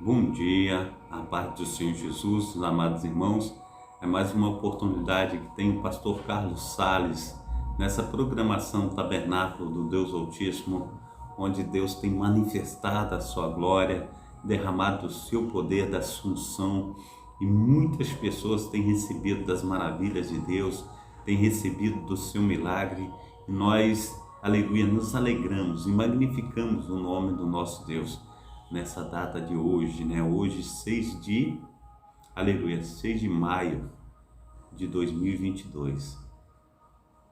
Bom dia, a paz do Senhor Jesus, amados irmãos. É mais uma oportunidade que tem o pastor Carlos Sales nessa programação Tabernáculo do Deus Altíssimo, onde Deus tem manifestado a sua glória, derramado o seu poder da assunção, e muitas pessoas têm recebido das maravilhas de Deus, têm recebido do seu milagre, e nós, aleluia, nos alegramos e magnificamos o nome do nosso Deus nessa data de hoje, né? Hoje, 6 de maio de 2022.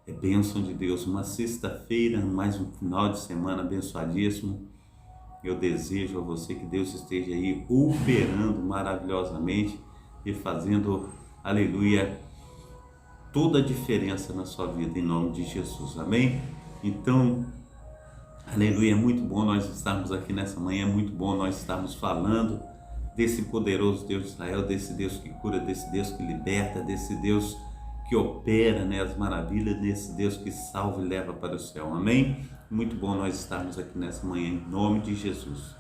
É bênção de Deus, uma sexta-feira, mais um final de semana abençoadíssimo. Eu desejo a você que Deus esteja aí operando maravilhosamente e fazendo, aleluia, toda a diferença na sua vida, em nome de Jesus, amém? Então, aleluia, é muito bom nós estarmos aqui nessa manhã, é muito bom nós estarmos falando desse poderoso Deus de Israel, desse Deus que cura, desse Deus que liberta, desse Deus que opera, né, as maravilhas, desse Deus que salva e leva para o céu, amém? Muito bom nós estarmos aqui nessa manhã, em nome de Jesus.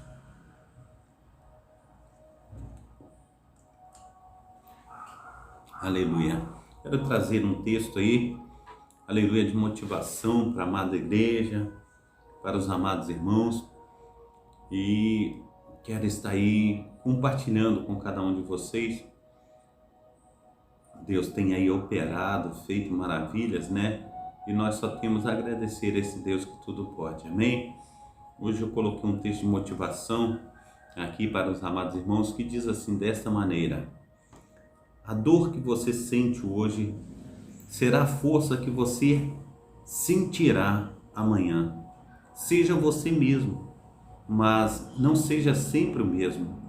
Aleluia. Quero trazer um texto aí, aleluia, de motivação para a amada igreja, para os amados irmãos, e quero estar aí compartilhando com cada um de vocês. Deus tem aí operado, feito maravilhas, né? E nós só temos a agradecer a esse Deus que tudo pode, amém? Hoje eu coloquei um texto de motivação aqui para os amados irmãos que diz assim, desta maneira: a dor que você sente hoje será a força que você sentirá amanhã. Seja você mesmo, mas não seja sempre o mesmo.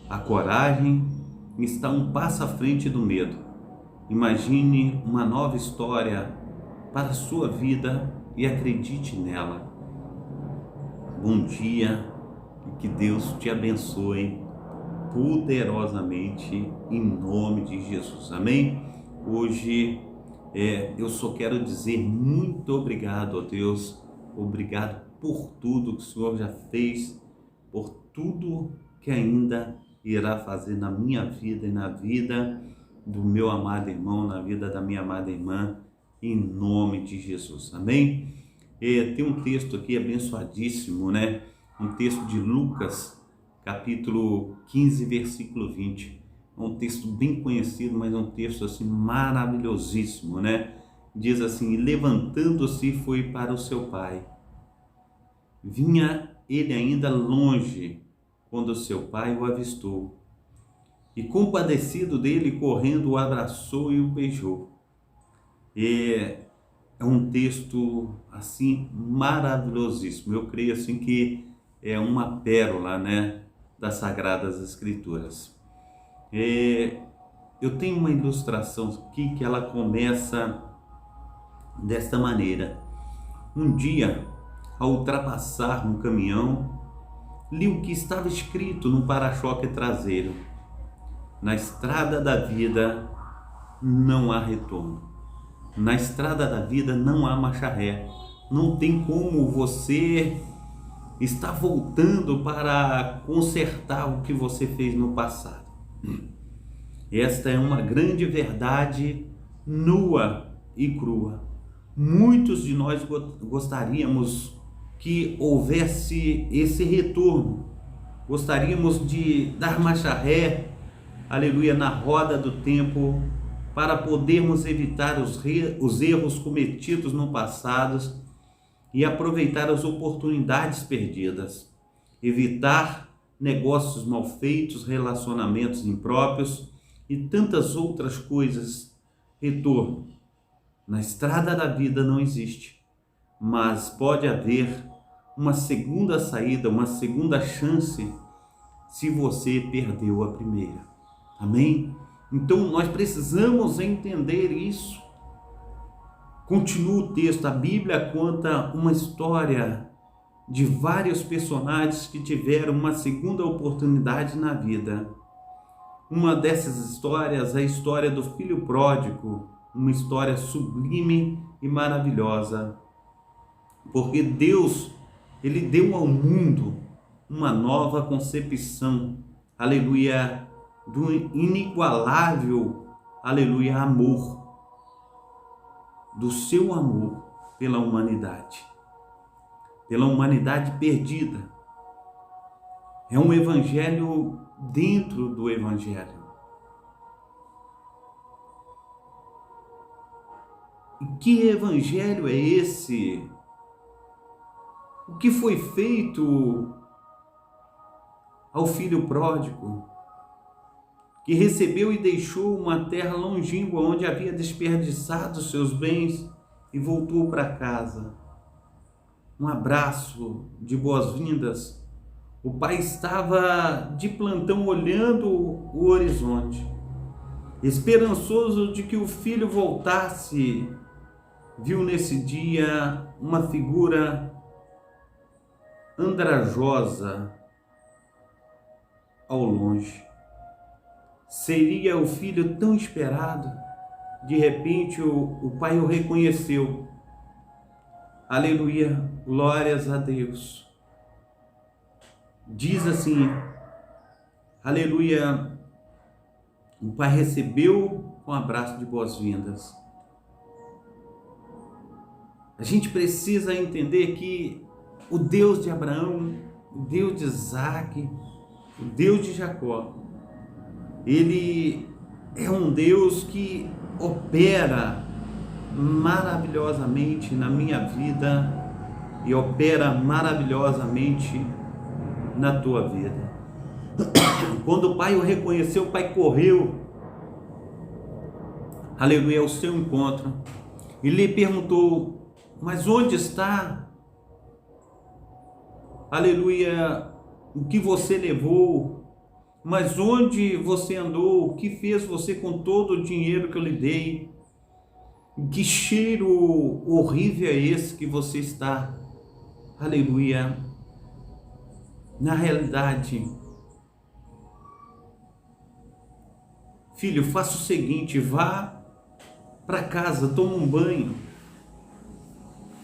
A coragem está um passo à frente do medo. Imagine uma nova história para a sua vida e acredite nela. Bom dia e que Deus te abençoe poderosamente em nome de Jesus, amém? Hoje eu só quero dizer muito obrigado a Deus. Obrigado por tudo que o Senhor já fez, por tudo que ainda irá fazer na minha vida e na vida do meu amado irmão, na vida da minha amada irmã, em nome de Jesus, amém? Tem um texto aqui abençoadíssimo, né? Um texto de Lucas, capítulo 15, versículo 20. É um texto bem conhecido, mas é um texto assim maravilhosíssimo, né? Diz assim: levantando-se foi para o seu pai. Vinha ele ainda longe quando seu pai o avistou. E compadecido dele, correndo, o abraçou e o beijou. É um texto assim maravilhosíssimo. Eu creio assim que é uma pérola, né, das Sagradas Escrituras. Eu tenho uma ilustração aqui que ela começa desta maneira. Um dia, ao ultrapassar um caminhão, li o que estava escrito no para-choque traseiro: na estrada da vida não há retorno. Na estrada da vida não há marcha ré. Não tem como você estar voltando para consertar o que você fez no passado. Esta é uma grande verdade nua e crua. Muitos de nós gostaríamos que houvesse esse retorno. Gostaríamos de dar marcha ré, aleluia, na roda do tempo, para podermos evitar os erros cometidos no passado e aproveitar as oportunidades perdidas. Evitar negócios mal feitos, relacionamentos impróprios e tantas outras coisas. Retorno na estrada da vida não existe, mas pode haver uma segunda saída, uma segunda chance se você perdeu a primeira, amém? Então nós precisamos entender isso. Continua o texto, a Bíblia conta uma história de vários personagens que tiveram uma segunda oportunidade na vida. Uma dessas histórias é a história do filho pródigo, uma história sublime e maravilhosa, porque Deus, ele deu ao mundo uma nova concepção, aleluia, do inigualável, aleluia, amor, do seu amor pela humanidade perdida. É um evangelho dentro do evangelho. E que evangelho é esse? O que foi feito ao filho pródigo, que recebeu e deixou uma terra longínqua onde havia desperdiçado seus bens e voltou para casa? Um abraço de boas-vindas. O pai estava de plantão olhando o horizonte, esperançoso de que o filho voltasse. Viu nesse dia uma figura andrajosa ao longe. Seria o filho tão esperado. De repente o pai o reconheceu. Aleluia, glórias a Deus. Diz assim, aleluia, o pai recebeu com um abraço de boas-vindas. A gente precisa entender que o Deus de Abraão, o Deus de Isaac, o Deus de Jacó, Ele é um Deus que opera maravilhosamente na minha vida e opera maravilhosamente na tua vida. Quando o pai o reconheceu, o pai correu, aleluia, ao seu encontro e lhe perguntou: mas onde está, aleluia, o que você levou? Mas onde você andou? O que fez você com todo o dinheiro que eu lhe dei? Que cheiro horrível é esse que você está? Aleluia. Na realidade, filho, faça o seguinte: vá para casa, toma um banho,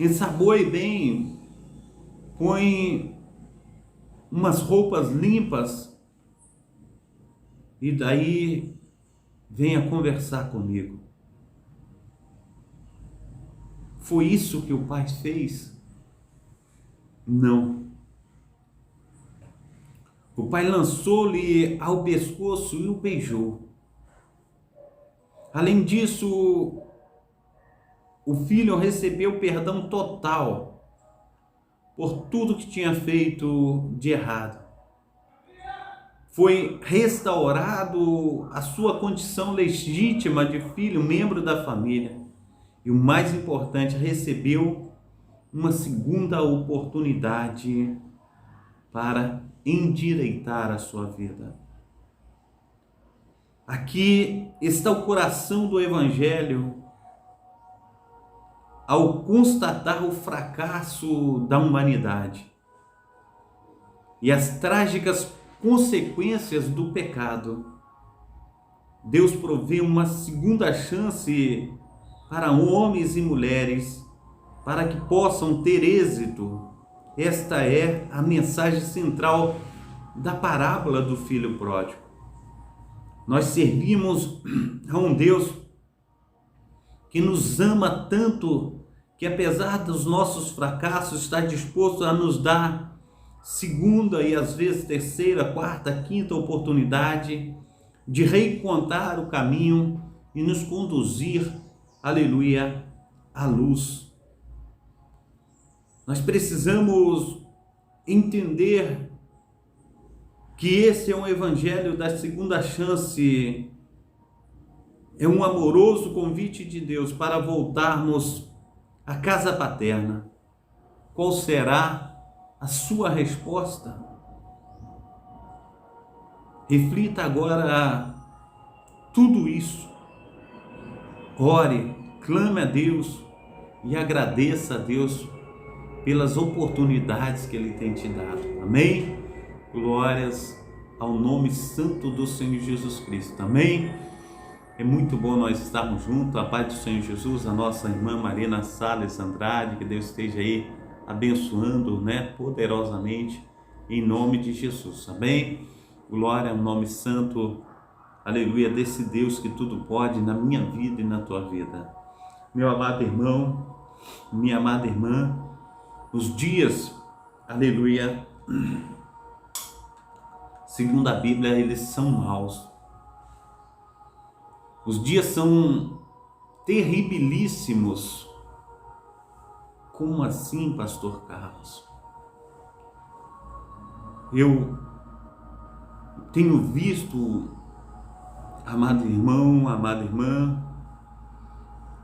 ensaboe bem, põe umas roupas limpas e daí venha conversar comigo. Foi isso que o pai fez? Não. O pai lançou-lhe ao pescoço e o beijou. Além disso, o filho recebeu perdão total por tudo que tinha feito de errado. Foi restaurado a sua condição legítima de filho, membro da família. E o mais importante, recebeu uma segunda oportunidade para endireitar a sua vida. Aqui está o coração do Evangelho ao constatar o fracasso da humanidade e as trágicas consequências do pecado. Deus provê uma segunda chance para homens e mulheres para que possam ter êxito. Esta é a mensagem central da parábola do filho pródigo. Nós servimos a um Deus que nos ama tanto que, apesar dos nossos fracassos, está disposto a nos dar segunda e às vezes terceira, quarta, quinta oportunidade de reencontrar o caminho e nos conduzir, aleluia, à luz. Nós precisamos entender que esse é um evangelho da segunda chance, é um amoroso convite de Deus para voltarmos à casa paterna. Qual será a sua resposta? Reflita agora tudo isso. Ore, clame a Deus e agradeça a Deus pelas oportunidades que Ele tem te dado. Amém? Glórias ao nome santo do Senhor Jesus Cristo. Amém? É muito bom nós estarmos juntos. A paz do Senhor Jesus, a nossa irmã Marina Salles Andrade, que Deus esteja aí abençoando, poderosamente em nome de Jesus, amém? Glória ao nome santo, aleluia, desse Deus que tudo pode na minha vida e na tua vida. Meu amado irmão, minha amada irmã, os dias, aleluia, segundo a Bíblia, eles são maus. Os dias são terribilíssimos. Como assim, pastor Carlos? Eu tenho visto, amado irmão, amada irmã,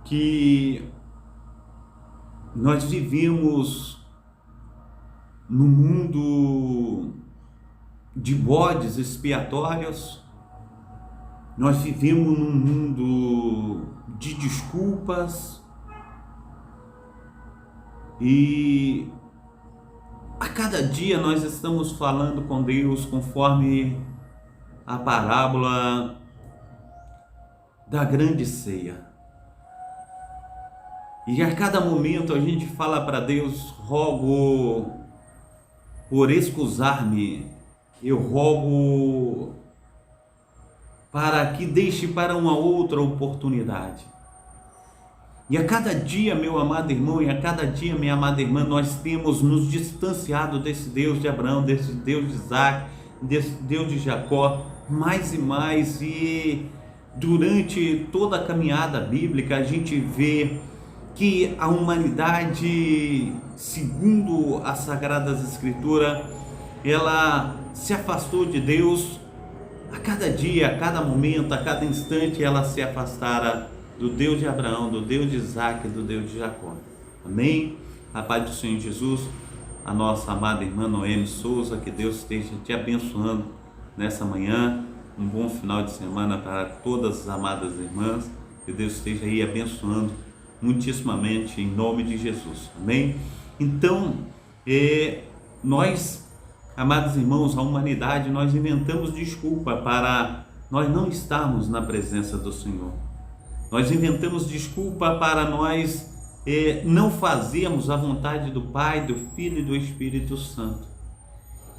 que nós vivemos num mundo de bodes expiatórios, nós vivemos num mundo de desculpas e a cada dia nós estamos falando com Deus conforme a parábola da grande ceia. E a cada momento a gente fala para Deus: rogo por excusar-me, eu rogo para que deixe para uma outra oportunidade. E a cada dia, meu amado irmão, e a cada dia, minha amada irmã, nós temos nos distanciado desse Deus de Abraão, desse Deus de Isaac, desse Deus de Jacó, mais e mais. E durante toda a caminhada bíblica a gente vê que a humanidade, segundo as Sagradas Escrituras, ela se afastou de Deus. A cada dia, a cada momento, a cada instante, ela se afastara do Deus de Abraão, do Deus de Isaac, do Deus de Jacó. Amém? A paz do Senhor Jesus, a nossa amada irmã Noemi Souza, que Deus esteja te abençoando nessa manhã. Um bom final de semana para todas as amadas irmãs, que Deus esteja aí abençoando muitíssimamente em nome de Jesus. Amém? Então, nós, amados irmãos, a humanidade, nós inventamos desculpa para nós não estarmos na presença do Senhor. Nós inventamos desculpa para nós não fazermos a vontade do Pai, do Filho e do Espírito Santo.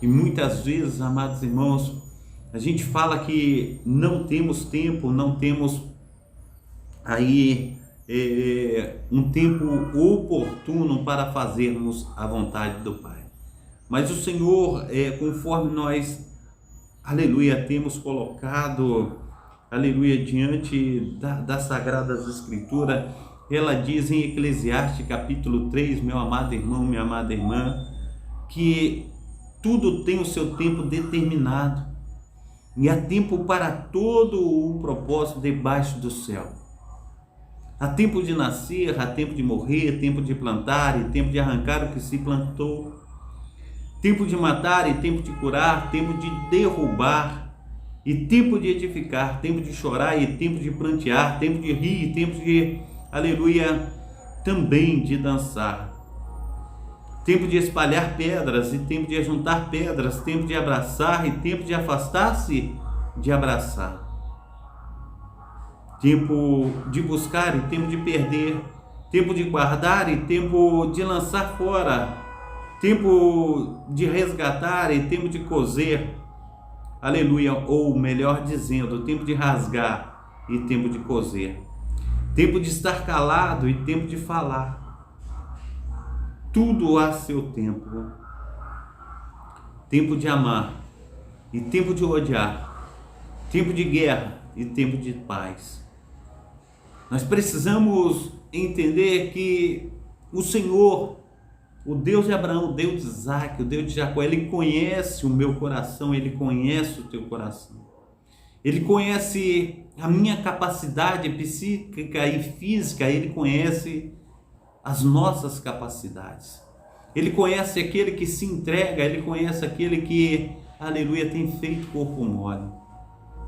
E muitas vezes, amados irmãos, a gente fala que não temos tempo, não temos aí um tempo oportuno para fazermos a vontade do Pai. Mas o Senhor, conforme nós, aleluia, temos colocado, aleluia, diante das Sagradas Escrituras, ela diz em Eclesiastes capítulo 3, meu amado irmão, minha amada irmã, que tudo tem o seu tempo determinado e há tempo para todo o propósito debaixo do céu. Há tempo de nascer, há tempo de morrer, tempo de plantar e tempo de arrancar o que se plantou, tempo de matar e tempo de curar, tempo de derrubar e tempo de edificar, tempo de chorar e tempo de prantear, tempo de rir e tempo de, aleluia, também de dançar. Tempo de espalhar pedras e tempo de ajuntar pedras, tempo de abraçar e tempo de afastar-se de abraçar. Tempo de buscar e tempo de perder, tempo de guardar e tempo de lançar fora, tempo de resgatar e tempo de coser, aleluia, ou melhor dizendo, tempo de rasgar e tempo de coser, tempo de estar calado e tempo de falar. Tudo há seu tempo, tempo de amar e tempo de odiar, tempo de guerra e tempo de paz. Nós precisamos entender que o Senhor, o Deus de Abraão, o Deus de Isaac, o Deus de Jacó, Ele conhece o meu coração, Ele conhece o teu coração. Ele conhece a minha capacidade psíquica e física, Ele conhece as nossas capacidades. Ele conhece aquele que se entrega, Ele conhece aquele que, aleluia, tem feito corpo mole.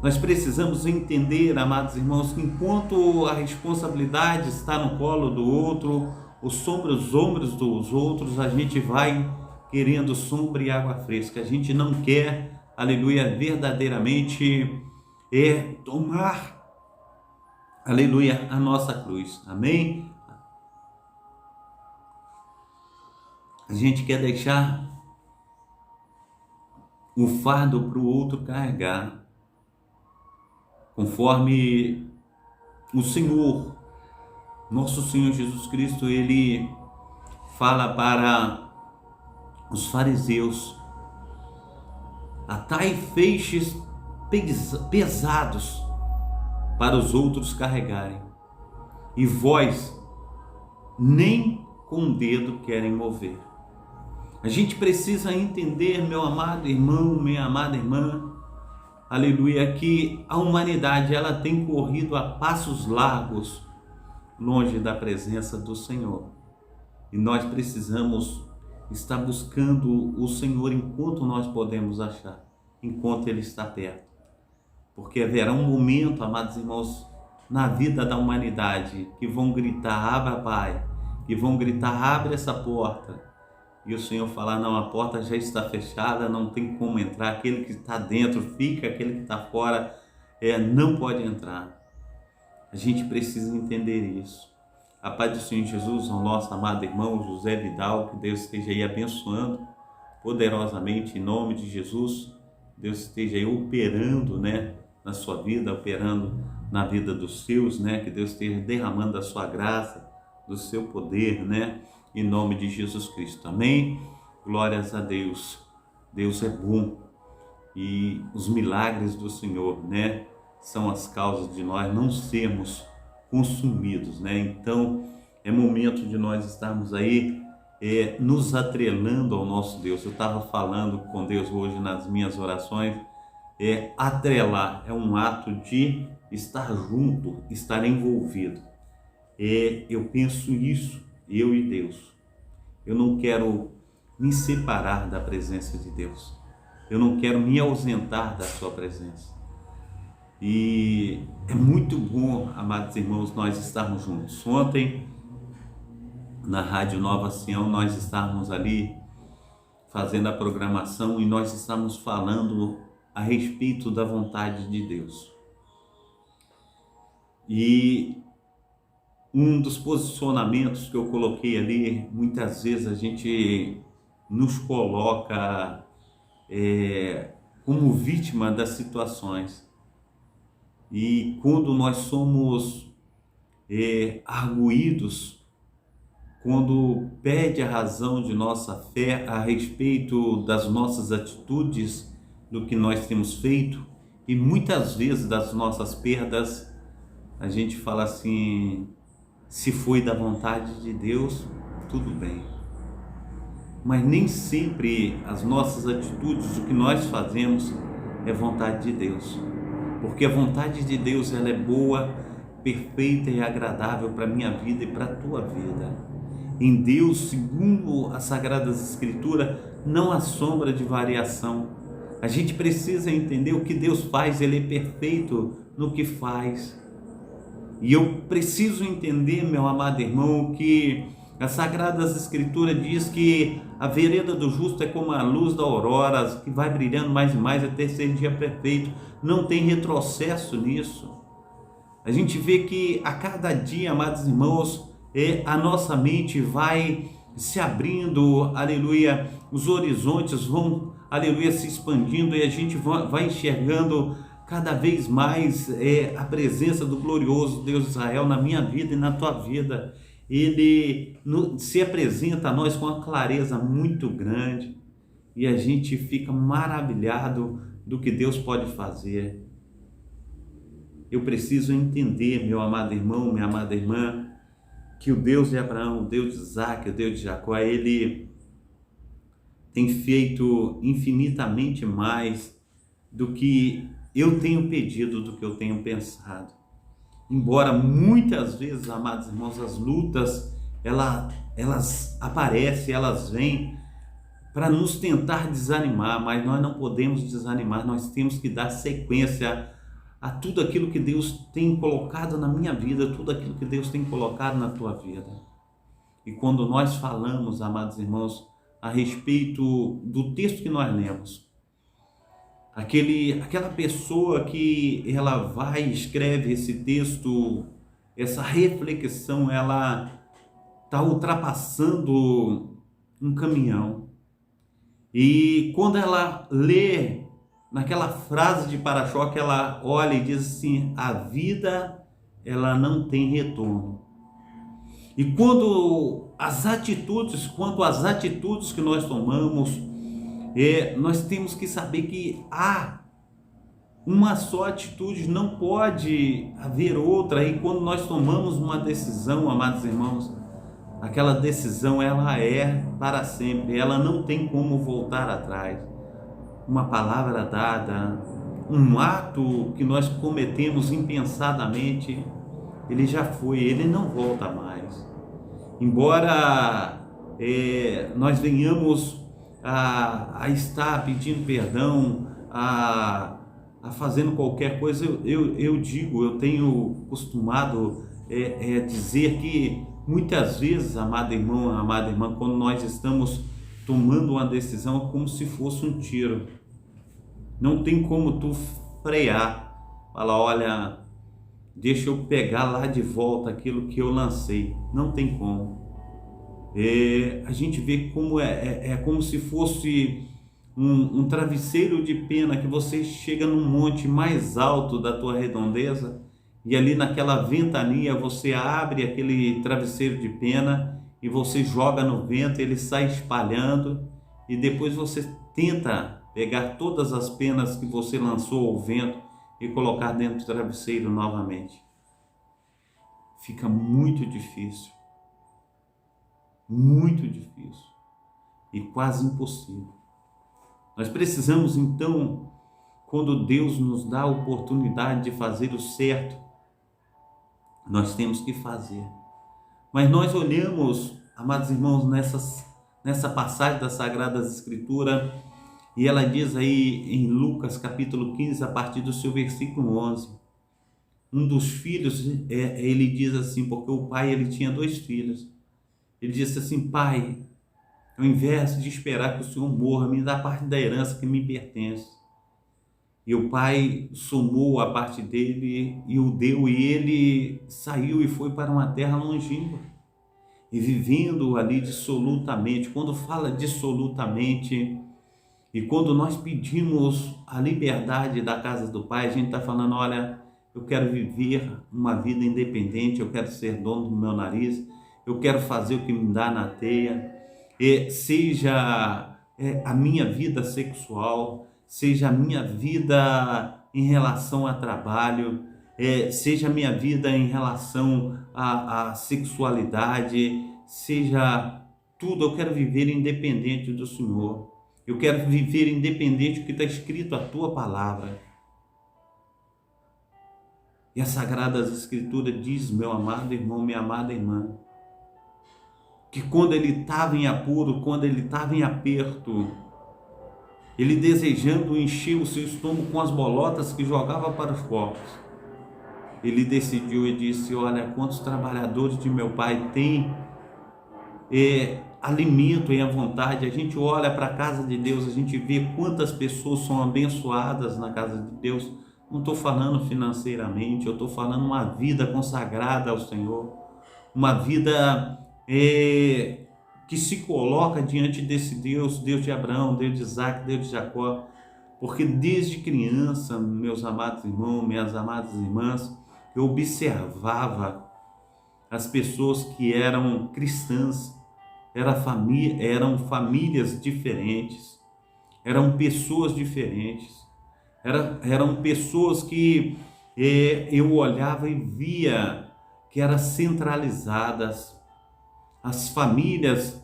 Nós precisamos entender, amados irmãos, que enquanto a responsabilidade está no colo do outro, sobre os ombros dos outros, a gente vai querendo sombra e água fresca. A gente não quer, aleluia, verdadeiramente tomar, aleluia, a nossa cruz. Amém? A gente quer deixar o fardo para o outro carregar, conforme o Senhor, nosso Senhor Jesus Cristo, ele fala para os fariseus: atai feixes pesados para os outros carregarem, e vós nem com o dedo querem mover. A gente precisa entender, meu amado irmão, minha amada irmã, aleluia, que a humanidade ela tem corrido a passos largos longe da presença do Senhor. E nós precisamos estar buscando o Senhor enquanto nós podemos achar, enquanto Ele está perto. Porque haverá um momento, amados irmãos, na vida da humanidade, que vão gritar: abra, Pai, que vão gritar: abre essa porta. E o Senhor falar: não, a porta já está fechada, não tem como entrar, aquele que está dentro fica, aquele que está fora não pode entrar. A gente precisa entender isso. A paz do Senhor Jesus, ao nosso amado irmão José Vidal, que Deus esteja aí abençoando poderosamente em nome de Jesus. Deus esteja aí operando, na sua vida, operando na vida dos seus, que Deus esteja derramando a sua graça, do seu poder, em nome de Jesus Cristo. Amém? Glórias a Deus. Deus é bom e os milagres do Senhor, são as causas de nós não sermos consumidos, Então, é momento de nós estarmos aí nos atrelando ao nosso Deus. Eu estava falando com Deus hoje nas minhas orações. Atrelar é um ato de estar junto, estar envolvido. Eu penso isso, eu e Deus. Eu não quero me separar da presença de Deus. Eu não quero me ausentar da sua presença. E é muito bom, amados irmãos, nós estarmos juntos. Ontem, na Rádio Nova Sião, nós estávamos ali fazendo a programação e nós estávamos falando a respeito da vontade de Deus. E um dos posicionamentos que eu coloquei ali, muitas vezes a gente nos coloca como vítima das situações. E quando nós somos arguídos, quando perde a razão de nossa fé a respeito das nossas atitudes, do que nós temos feito, e muitas vezes das nossas perdas, a gente fala assim: se foi da vontade de Deus, tudo bem. Mas nem sempre as nossas atitudes, o que nós fazemos, é vontade de Deus. Porque a vontade de Deus ela é boa, perfeita e agradável para a minha vida e para a tua vida. Em Deus, segundo as Sagradas Escrituras, não há sombra de variação. A gente precisa entender o que Deus faz, Ele é perfeito no que faz. E eu preciso entender, meu amado irmão, que as Sagradas Escrituras diz que a vereda do justo é como a luz da aurora, que vai brilhando mais e mais até ser dia perfeito. Não tem retrocesso nisso. A gente vê que a cada dia, amados irmãos, a nossa mente vai se abrindo, aleluia, os horizontes vão, aleluia, se expandindo e a gente vai enxergando cada vez mais a presença do glorioso Deus de Israel na minha vida e na tua vida. Ele se apresenta a nós com uma clareza muito grande e a gente fica maravilhado do que Deus pode fazer. Eu preciso entender, meu amado irmão, minha amada irmã, que o Deus de Abraão, o Deus de Isaac, o Deus de Jacó, Ele tem feito infinitamente mais do que eu tenho pedido, do que eu tenho pensado. Embora muitas vezes, amados irmãos, as lutas, elas aparecem, elas vêm para nos tentar desanimar, mas nós não podemos desanimar, nós temos que dar sequência a tudo aquilo que Deus tem colocado na minha vida, tudo aquilo que Deus tem colocado na tua vida. E quando nós falamos, amados irmãos, a respeito do texto que nós lemos, aquela pessoa que ela vai e escreve esse texto, essa reflexão, ela está ultrapassando um caminhão. E quando ela lê naquela frase de para-choque, ela olha e diz assim: a vida, ela não tem retorno. E quanto às atitudes que nós tomamos, nós temos que saber que há uma só atitude, não pode haver outra. E quando nós tomamos uma decisão, amados irmãos, aquela decisão ela é para sempre, ela não tem como voltar atrás. Uma palavra dada, um ato que nós cometemos impensadamente, ele já foi, ele não volta mais. Embora nós venhamos a estar pedindo perdão, a fazendo qualquer coisa, eu tenho costumado dizer que muitas vezes, amado irmão, amada irmã, quando nós estamos tomando uma decisão, é como se fosse um tiro. Não tem como tu frear, falar, olha, deixa eu pegar lá de volta aquilo que eu lancei. Não tem como. A gente vê como é como se fosse um travesseiro de pena, que você chega num monte mais alto da tua redondeza e ali naquela ventania você abre aquele travesseiro de pena e você joga no vento, ele sai espalhando, e depois você tenta pegar todas as penas que você lançou ao vento e colocar dentro do travesseiro novamente. Fica muito difícil e quase impossível. Nós precisamos então, quando Deus nos dá a oportunidade de fazer o certo, nós temos que fazer. Mas nós olhamos, amados irmãos, nessa passagem das Sagradas Escrituras, e ela diz aí em Lucas capítulo 15, a partir do seu versículo 11, um dos filhos, ele diz assim, porque o pai ele tinha 2 filhos, ele disse assim: pai, ao invés de esperar que o senhor morra, me dá parte da herança que me pertence. E o pai somou a parte dele e o deu, e ele saiu e foi para uma terra longínqua, e vivendo ali dissolutamente. Quando fala dissolutamente, e quando nós pedimos a liberdade da casa do pai, a gente está falando, olha, eu quero viver uma vida independente, eu quero ser dono do meu nariz, eu quero fazer o que me dá na teia, seja a minha vida sexual, seja a minha vida em relação a trabalho, seja a minha vida em relação à sexualidade, seja tudo, eu quero viver independente do Senhor. Eu quero viver independente do que está escrito a tua palavra. E as Sagradas Escrituras diz, meu amado irmão, minha amada irmã, que quando ele estava em apuro, quando ele estava em aperto, ele desejando encher o seu estômago com as bolotas que jogava para os corpos, ele decidiu e disse, olha, quantos trabalhadores de meu pai têm alimento e a vontade. A gente olha para a casa de Deus, a gente vê quantas pessoas são abençoadas na casa de Deus. Não estou falando financeiramente, eu estou falando uma vida consagrada ao Senhor, uma vida que se coloca diante desse Deus, Deus de Abraão, Deus de Isaac, Deus de Jacó, porque desde criança, meus amados irmãos, minhas amadas irmãs, eu observava as pessoas que eram cristãs, eram famílias diferentes, eram pessoas diferentes, eram pessoas que eu olhava e via que eram centralizadas. As famílias,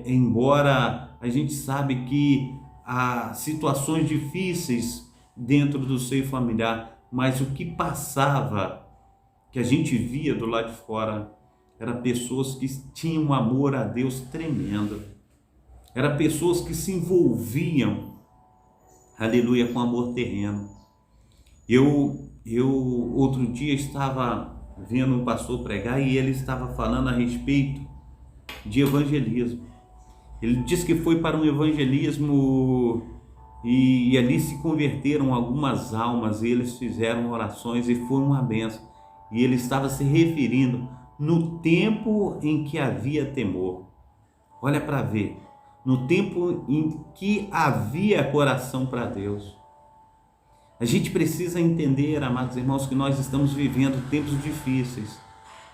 embora a gente sabe que há situações difíceis dentro do seio familiar, mas o que passava, que a gente via do lado de fora, eram pessoas que tinham um amor a Deus tremendo, eram pessoas que se envolviam, aleluia, com amor terreno. Eu outro dia estava vendo um pastor pregar e ele estava falando a respeito de evangelismo. Ele disse que foi para um evangelismo e ali se converteram algumas almas e eles fizeram orações e foi uma bênção. E ele estava se referindo no tempo em que havia temor. Olha para ver, no tempo em que havia coração para Deus. A gente precisa entender, amados irmãos, que nós estamos vivendo tempos difíceis.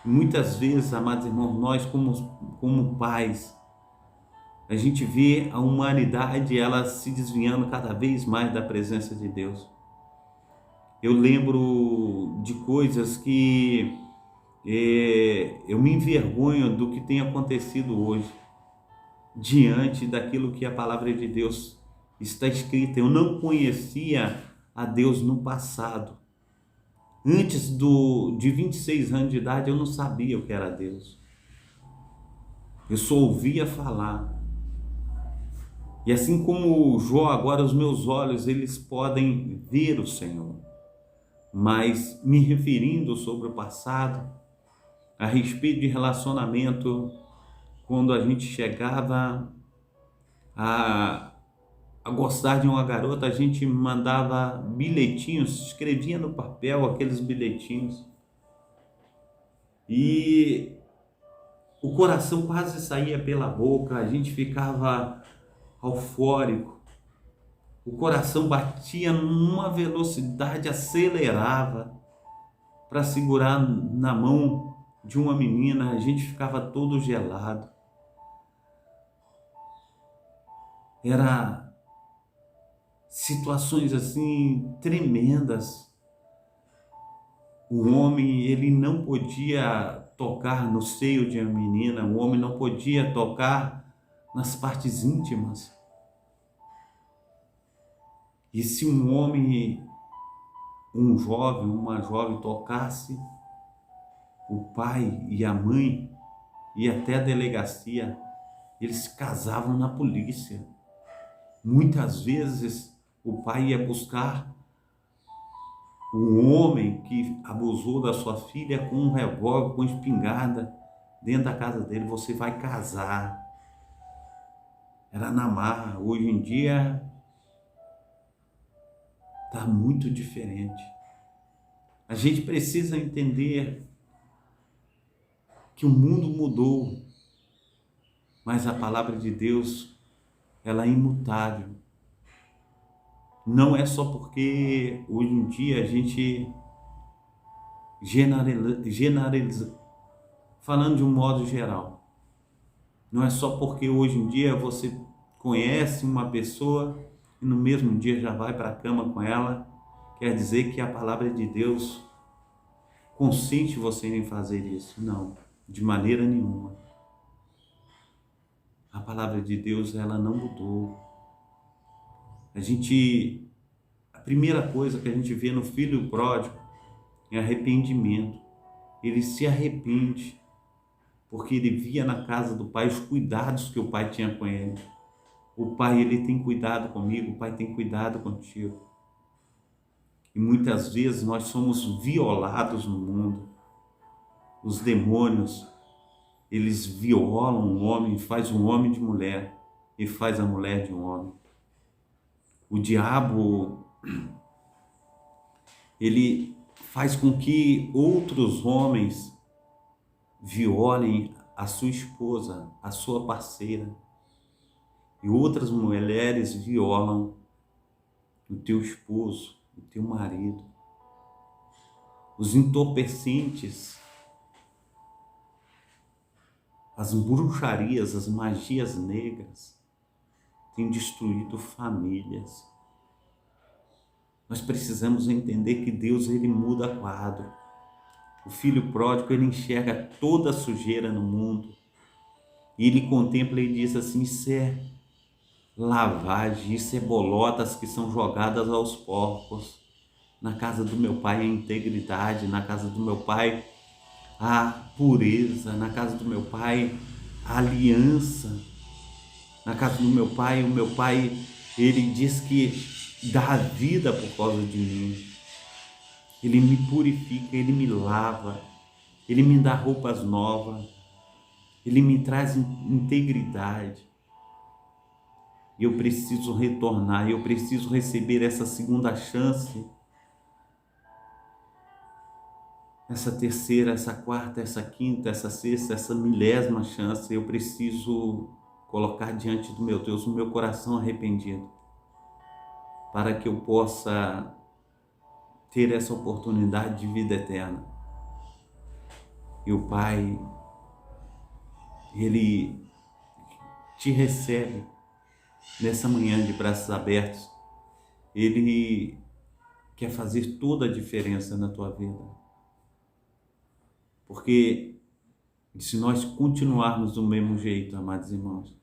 Muitas vezes, amados irmãos, nós como pais, a gente vê a humanidade ela se desviando cada vez mais da presença de Deus. Eu lembro de coisas que eu me envergonho do que tem acontecido hoje, diante daquilo que a palavra de Deus está escrita. Eu não conhecia a Deus no passado. Antes de 26 anos de idade, eu não sabia o que era Deus. Eu só ouvia falar. E assim como Jó, agora os meus olhos, eles podem ver o Senhor. Mas me referindo sobre o passado, a respeito de relacionamento, quando a gente chegava a gostar de uma garota, a gente mandava bilhetinhos, escrevia no papel aqueles bilhetinhos. E o coração quase saía pela boca, a gente ficava eufórico. O coração batia numa velocidade, acelerava para segurar na mão de uma menina, a gente ficava todo gelado. Era situações assim tremendas. O homem, ele não podia tocar no seio de uma menina, o homem não podia tocar nas partes íntimas. E se um homem, um jovem, uma jovem tocasse, o pai e a mãe iam até a delegacia, eles se casavam na polícia. Muitas vezes o pai ia buscar o homem que abusou da sua filha com um revólver, com espingarda, dentro da casa dele. Você vai casar. Era na marra. Hoje em dia está muito diferente. A gente precisa entender que o mundo mudou, mas a palavra de Deus, ela é imutável. Não é só porque hoje em dia a gente generaliza, falando de um modo geral. Não é só porque hoje em dia você conhece uma pessoa e no mesmo dia já vai para a cama com ela, quer dizer que a palavra de Deus consente você em fazer isso. Não, de maneira nenhuma. A palavra de Deus, ela não mudou. A primeira coisa que a gente vê no filho pródigo é arrependimento. Ele se arrepende porque ele via na casa do pai os cuidados que o pai tinha com ele. O pai, ele tem cuidado comigo, o pai tem cuidado contigo. E muitas vezes nós somos violados no mundo. Os demônios, eles violam o homem, faz um homem de mulher e faz a mulher de um homem. O diabo, ele faz com que outros homens violem a sua esposa, a sua parceira. E outras mulheres violam o teu esposo, o teu marido. Os entorpecentes, as bruxarias, as magias negras têm destruído famílias. Nós precisamos entender que Deus, ele muda quadro. O filho pródigo, ele enxerga toda a sujeira no mundo e ele contempla e diz assim: isso é lavagem, isso é bolotas que são jogadas aos porcos. Na casa do meu pai a integridade, na casa do meu pai a pureza, na casa do meu pai a aliança, na casa do meu pai, o meu pai, ele diz que dá a vida por causa de mim. Ele me purifica, ele me lava, ele me dá roupas novas, ele me traz integridade. E eu preciso retornar, eu preciso receber essa segunda chance, essa terceira, essa quarta, essa quinta, essa sexta, essa milésima chance. Eu preciso colocar diante do meu Deus o meu coração arrependido, para que eu possa ter essa oportunidade de vida eterna. E o Pai, Ele te recebe nessa manhã de braços abertos. Ele quer fazer toda a diferença na tua vida. Porque se nós continuarmos do mesmo jeito, amados irmãos,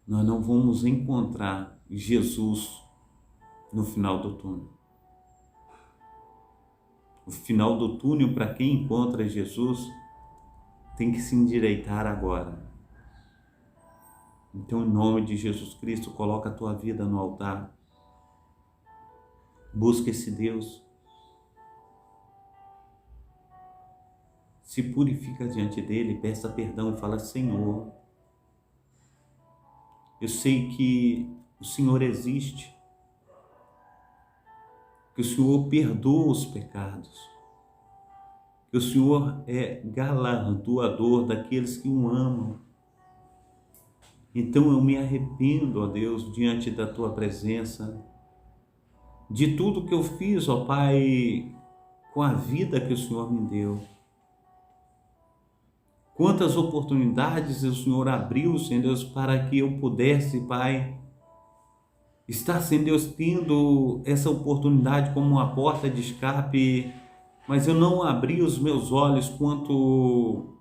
nós não vamos encontrar Jesus no final do túnel. O final do túnel, para quem encontra Jesus, tem que se endireitar agora. Então, em nome de Jesus Cristo, coloca a tua vida no altar. Busca esse Deus. Se purifica diante dele, peça perdão, fala: Senhor, eu sei que o Senhor existe, que o Senhor perdoa os pecados, que o Senhor é galardoador daqueles que o amam. Então eu me arrependo, ó Deus, diante da tua presença, de tudo que eu fiz, ó Pai, com a vida que o Senhor me deu. Quantas oportunidades o Senhor abriu, Senhor Deus, para que eu pudesse, Pai, estar, Senhor Deus, tendo essa oportunidade como uma porta de escape, mas eu não abri os meus olhos quanto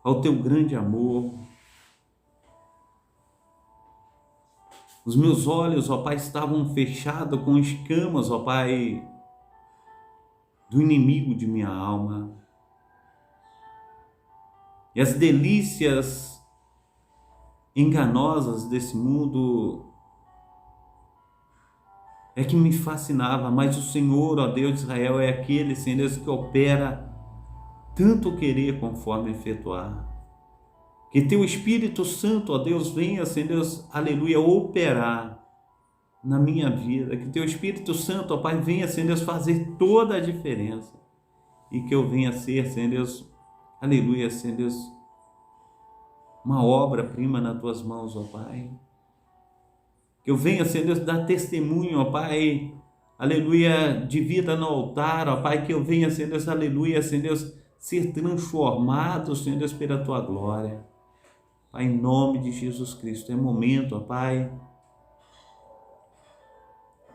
ao teu grande amor. Os meus olhos, ó Pai, estavam fechados com escamas, ó Pai, do inimigo de minha alma. E as delícias enganosas desse mundo é que me fascinava, mas o Senhor, ó Deus de Israel, é aquele, Senhor Deus, que opera tanto querer conforme efetuar. Que teu Espírito Santo, ó Deus, venha, Senhor Deus, aleluia, operar na minha vida. Que teu Espírito Santo, ó Pai, venha, Senhor Deus, fazer toda a diferença. E que eu venha ser, Senhor Deus, aleluia, Senhor Deus, uma obra-prima nas tuas mãos, ó Pai. Que eu venha, Senhor Deus, dar testemunho, ó Pai, aleluia, de vida no altar, ó Pai. Que eu venha, Senhor Deus, aleluia, Senhor Deus, ser transformado, Senhor Deus, pela tua glória. Pai, em nome de Jesus Cristo, é momento, ó Pai.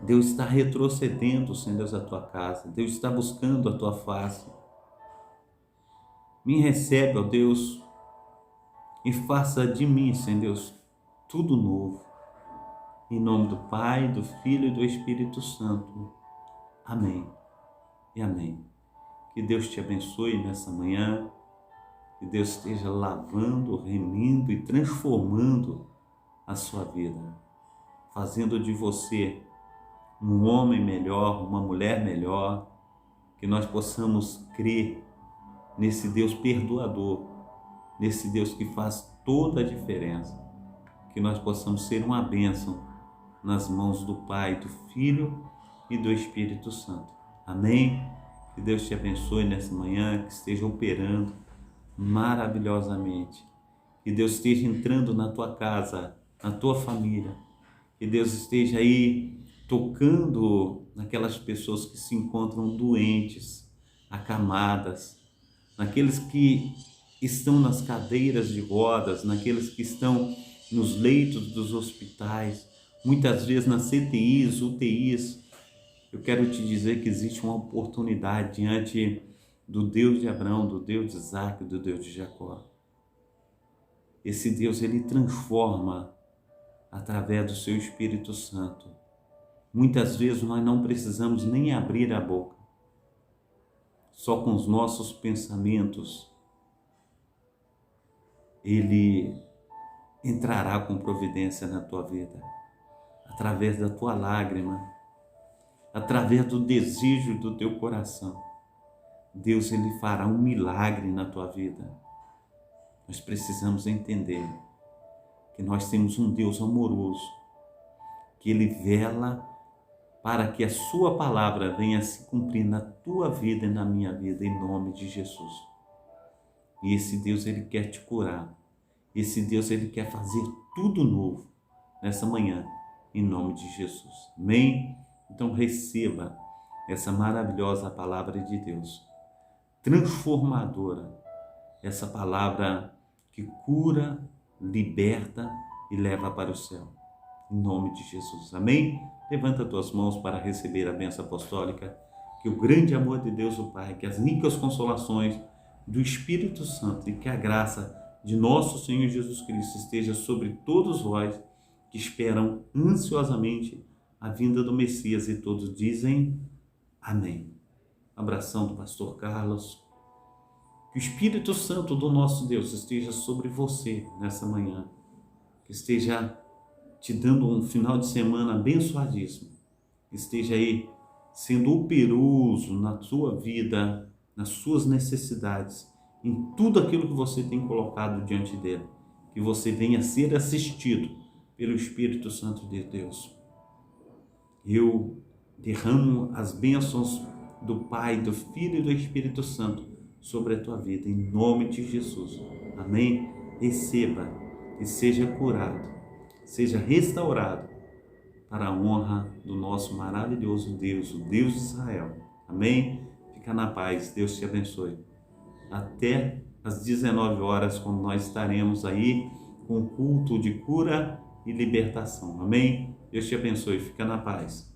Deus está retrocedendo, Senhor Deus, a tua casa. Deus está buscando a tua face. Me recebe, ó Deus, e faça de mim, Senhor Deus, tudo novo. Em nome do Pai, do Filho e do Espírito Santo. Amém e amém. Que Deus te abençoe nessa manhã. Que Deus esteja lavando, remindo e transformando a sua vida, fazendo de você um homem melhor, uma mulher melhor. Que nós possamos crer nesse Deus perdoador, nesse Deus que faz toda a diferença. Que nós possamos ser uma bênção nas mãos do Pai, do Filho e do Espírito Santo. Amém? Que Deus te abençoe nessa manhã, que esteja operando maravilhosamente. Que Deus esteja entrando na tua casa, na tua família. Que Deus esteja aí tocando naquelas pessoas que se encontram doentes, acamadas, naqueles que estão nas cadeiras de rodas, naqueles que estão nos leitos dos hospitais, muitas vezes nas CTIs, UTIs. Eu quero te dizer que existe uma oportunidade diante do Deus de Abraão, do Deus de Isaac, do Deus de Jacó. Esse Deus, ele transforma através do seu Espírito Santo. Muitas vezes nós não precisamos nem abrir a boca. Só com os nossos pensamentos, ele entrará com providência na tua vida. Através da tua lágrima, através do desejo do teu coração. Deus, ele fará um milagre na tua vida. Nós precisamos entender que nós temos um Deus amoroso, que ele vela para que a sua palavra venha se cumprir na tua vida e na minha vida, em nome de Jesus. E esse Deus, Ele quer te curar. Esse Deus, Ele quer fazer tudo novo nessa manhã, em nome de Jesus. Amém? Então receba essa maravilhosa palavra de Deus, transformadora, essa palavra que cura, liberta e leva para o céu. Em nome de Jesus. Amém? Levanta tuas mãos para receber a bênção apostólica. Que o grande amor de Deus, o Pai, que as ricas consolações do Espírito Santo e que a graça de nosso Senhor Jesus Cristo esteja sobre todos vós que esperam ansiosamente a vinda do Messias, e todos dizem amém. Abração do pastor Carlos. Que o Espírito Santo do nosso Deus esteja sobre você nessa manhã, que esteja te dando um final de semana abençoadíssimo, que esteja aí sendo operoso na sua vida, nas suas necessidades, em tudo aquilo que você tem colocado diante dele, que você venha a ser assistido pelo Espírito Santo de Deus. Eu derramo as bênçãos do Pai, do Filho e do Espírito Santo sobre a tua vida, em nome de Jesus. Amém? Receba e seja curado, seja restaurado para a honra do nosso maravilhoso Deus, o Deus de Israel. Amém? Fica na paz, Deus te abençoe. Até às 19 horas, quando nós estaremos aí com o culto de cura e libertação. Amém? Deus te abençoe, fica na paz.